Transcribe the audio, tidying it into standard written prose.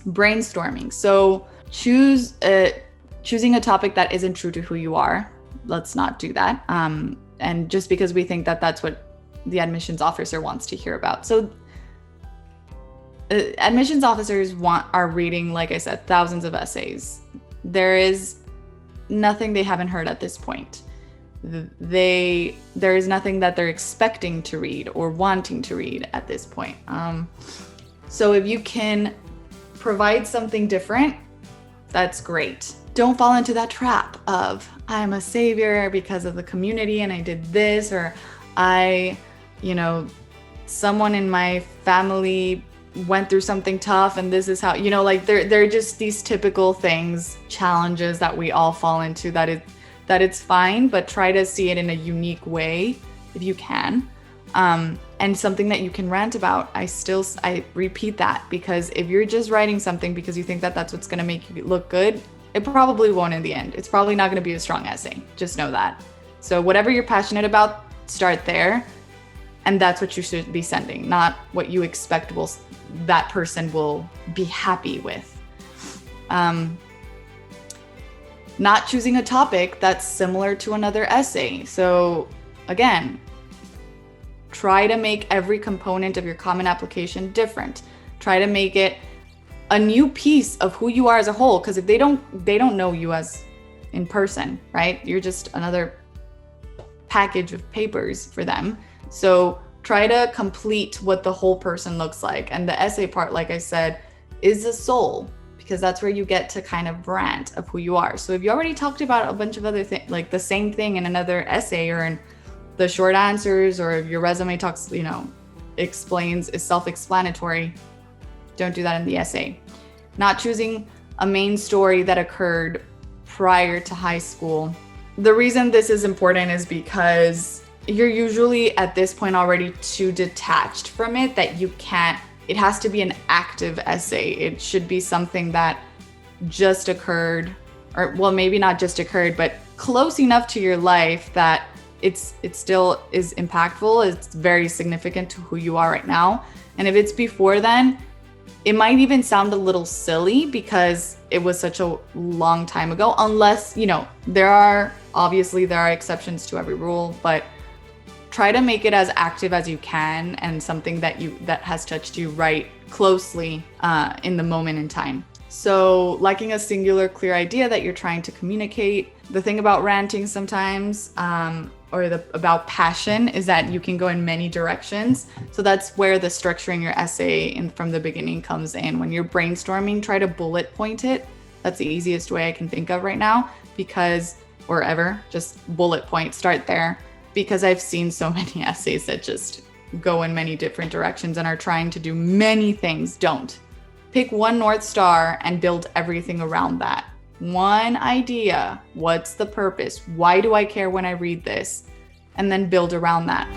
Brainstorming. So choosing a topic that isn't true to who you are. Let's not do that. And just because we think that that's what the admissions officer wants to hear about. So admissions officers are reading, like I said, thousands of essays. There is nothing they haven't heard at this point. There is nothing that they're expecting to read or wanting to read at this point. So if you can provide something different, that's great. Don't fall into that trap of I'm a savior because of the community and I did this, or someone in my family went through something tough and this is how, like they're just these typical things, challenges that we all fall into, that it's fine, but try to see it in a unique way if you can. And something that you can rant about. I repeat that, because if you're just writing something because you think that that's what's going to make you look good, it probably won't in the end. It's probably not going to be a strong essay. Just know that. So whatever you're passionate about, start there. And that's what you should be sending, not what you expect that person will be happy with. Not choosing a topic that's similar to another essay. So again, try to make every component of your common application different. Try to make it a new piece of who you are as a whole, because if they don't know you as in person, right? You're just another package of papers for them. So try to complete what the whole person looks like. And the essay part, like I said, is the soul, because that's where you get to kind of rant of who you are. So if you already talked about a bunch of other things, like the same thing in another essay or in the short answers, or if your resume talks, is self-explanatory, don't do that in the essay. Not choosing a main story that occurred prior to high school. The reason this is important is because you're usually at this point already too detached from it that you can't, it has to be an active essay. It should be something that just occurred, or well, maybe not just occurred, but close enough to your life that it still is impactful. It's very significant to who you are right now. And if it's before then, it might even sound a little silly because it was such a long time ago, unless, there are exceptions to every rule, but try to make it as active as you can and something that has touched you right closely in the moment in time. So lacking a singular, clear idea that you're trying to communicate. The thing about ranting sometimes, about passion, is that you can go in many directions. So that's where the structuring your essay from the beginning comes in. When you're brainstorming, try to bullet point it. That's the easiest way I can think of right now, just bullet point, start there. Because I've seen so many essays that just go in many different directions and are trying to do many things. Don't. Pick one North Star and build everything around that. One idea. What's the purpose? Why do I care when I read this? And then build around that.